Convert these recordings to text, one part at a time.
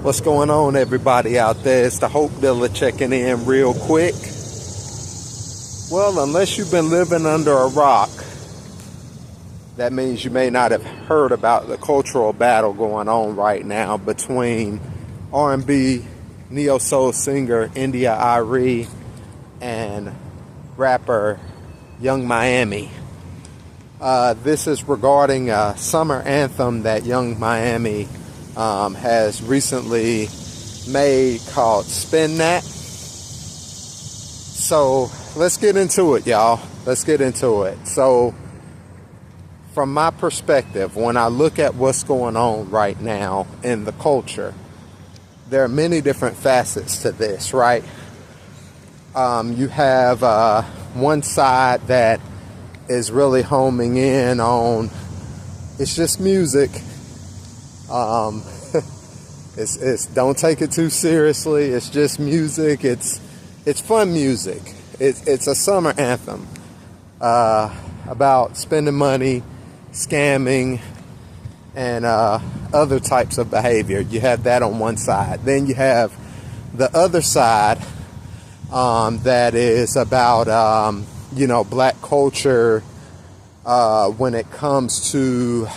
What's going on, everybody out there? It's the Hope Dealer checking in real quick. Well, unless you've been living under a rock, that means you may not have heard about the cultural battle going on right now between R&B neo-soul singer India Arie and rapper Young Miami. This is regarding a summer anthem that Young Miami has recently made called Spin That. So let's get into it, y'all. Let's get into it. So from my perspective, when I look at what's going on right now in the culture, there are many different facets to this, right? You have one side that is really homing in on it's just music. It's don't take it too seriously. It's just music. It's fun music. It's a summer anthem about spending money, scamming, and other types of behavior. You have that on one side. Then you have the other side that is about black culture when it comes to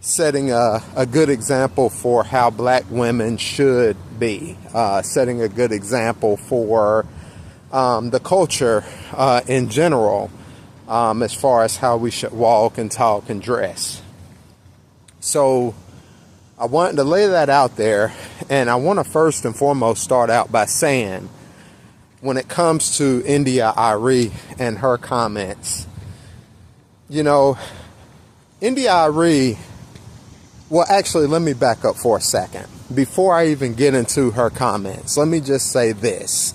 setting a good example for how black women should be, setting a good example for the culture in general, as far as how we should walk and talk and dress. So I wanted to lay that out there, and I want to first and foremost start out by saying, when it comes to India Arie and her comments, India Arie, well, actually, let me back up for a second. Before I even get into her comments, let me just say this.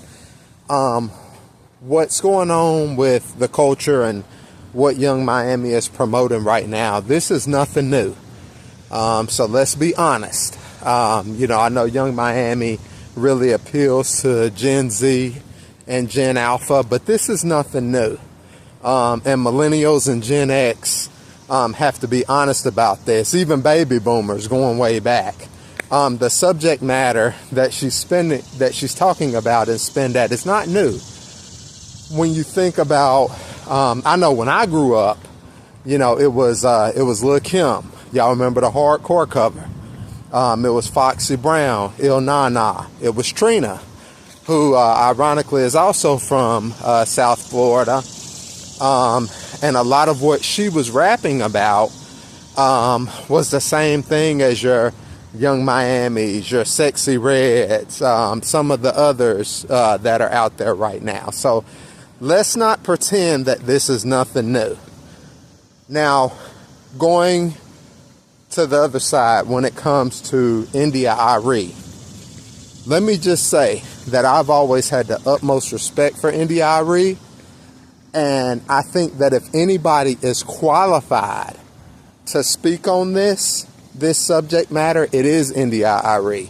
What's going on with the culture and what Young Miami is promoting right now, this is nothing new. So let's be honest. I know Young Miami really appeals to Gen Z and Gen Alpha, but this is nothing new. And millennials and Gen X have to be honest about this. Even baby boomers going way back. The subject matter that she's talking about in Spin That is not new. When you think about, I know when I grew up, it was Lil' Kim. Y'all remember the hardcore cover? It was Foxy Brown, Il Na Na. It was Trina, who ironically is also from South Florida. And a lot of what she was rapping about was the same thing as your Young Miamis, your Sexy Reds, some of the others that are out there right now. So let's not pretend that this is nothing new. Now, going to the other side when it comes to India Arie, let me just say that I've always had the utmost respect for India Arie. And I think that if anybody is qualified to speak on this subject matter, it is India Arie.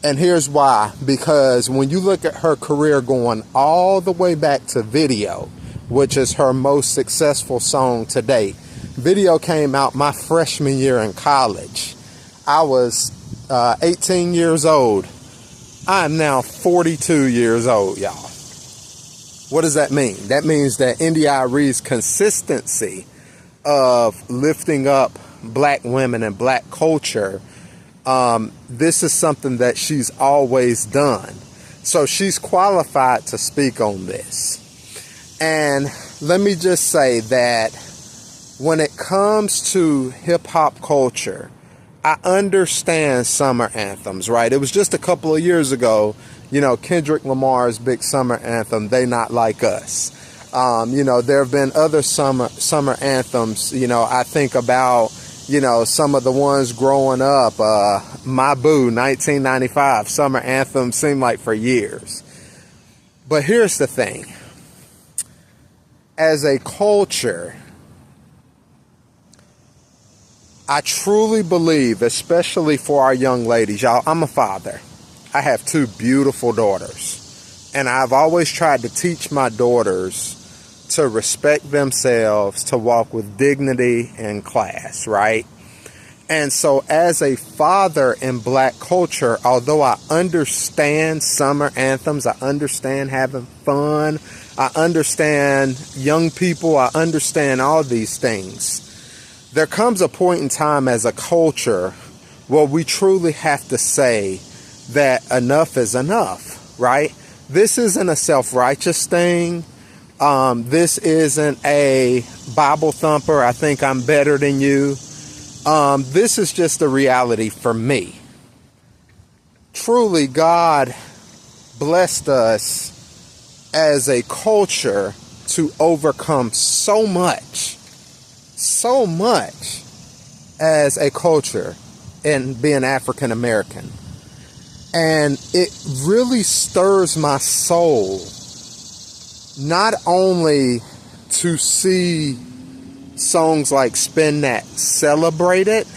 And here's why. Because when you look at her career going all the way back to Video, which is her most successful song to date. Video came out my freshman year in college. I was 18 years old. I'm now 42 years old, y'all. What does that mean? That means that India Arie's consistency of lifting up black women and black culture, this is something that she's always done. So she's qualified to speak on this. And let me just say that when it comes to hip-hop culture, I understand summer anthems, right? It was just a couple of years ago, Kendrick Lamar's big summer anthem, They Not Like Us. There have been other summer anthems. I think about, some of the ones growing up. My Boo, 1995, summer anthem seemed like for years. But here's the thing. As a culture, I truly believe, especially for our young ladies, y'all, I'm a father. I have two beautiful daughters, and I've always tried to teach my daughters to respect themselves, to walk with dignity and class, right? And so as a father in black culture, although I understand summer anthems, I understand having fun, I understand young people, I understand all these things, there comes a point in time as a culture where we truly have to say that enough is enough, right? This isn't a self-righteous thing. This isn't a Bible thumper, I think I'm better than you. This is just the reality for me. Truly, God blessed us as a culture to overcome so much as a culture in being African American. And it really stirs my soul, not only to see songs like Spin That celebrate it,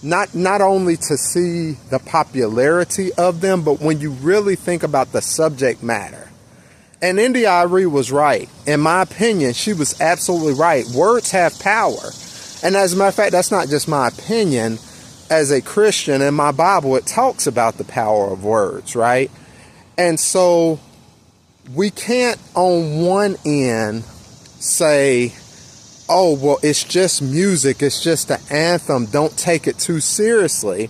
not only to see the popularity of them, but when you really think about the subject matter. And India Arie was right. In my opinion, she was absolutely right. Words have power. And as a matter of fact, that's not just my opinion. As a Christian, in my Bible, it talks about the power of words, right? And so we can't on one end say, oh, well, it's just music, it's just an anthem, don't take it too seriously.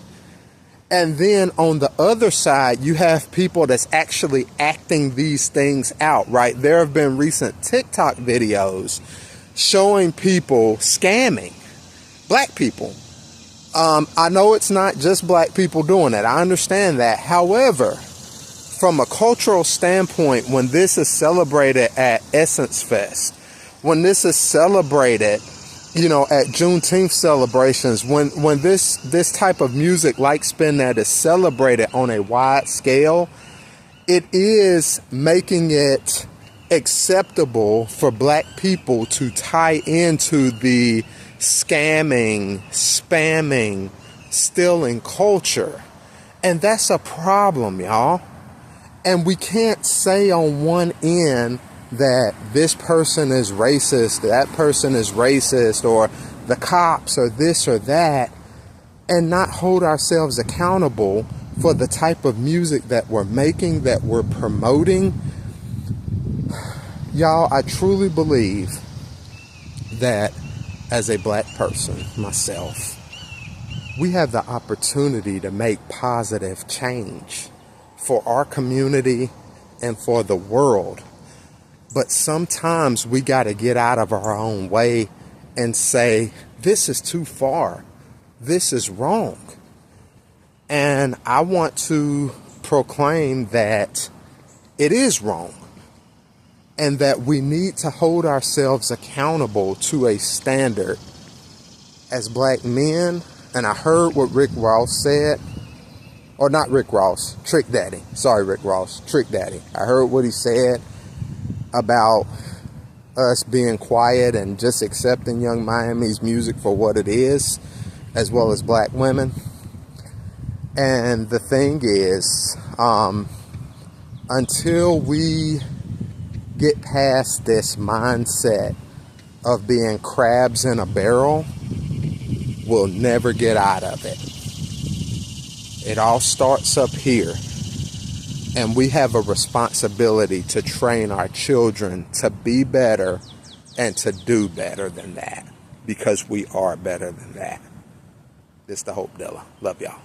And then on the other side, you have people that's actually acting these things out, right? There have been recent TikTok videos showing people scamming black people. I know it's not just black people doing it. I understand that. However, from a cultural standpoint, when this is celebrated at Essence Fest, when this is celebrated, at Juneteenth celebrations, when this type of music like Spin That is celebrated on a wide scale, it is making it acceptable for black people to tie into the scamming, spamming, stealing culture. And that's a problem, y'all. And we can't say on one end that this person is racist, that person is racist, or the cops, or this or that, and not hold ourselves accountable for the type of music that we're making, that we're promoting. Y'all, I truly believe that as a black person, myself, we have the opportunity to make positive change for our community and for the world. But sometimes we got to get out of our own way and say, this is too far. This is wrong. And I want to proclaim that it is wrong. And that we need to hold ourselves accountable to a standard as black men. And I heard what Rick Ross said. Or not Rick Ross, Trick Daddy. Sorry, Rick Ross, Trick Daddy. I heard what he said about us being quiet and just accepting Young Miami's music for what it is, as well as black women. And the thing is, until we get past this mindset of being crabs in a barrel, we'll never get out of it. It all starts up here. And we have a responsibility to train our children to be better and to do better than that, because we are better than that. This is the Hope Dilla. Love y'all.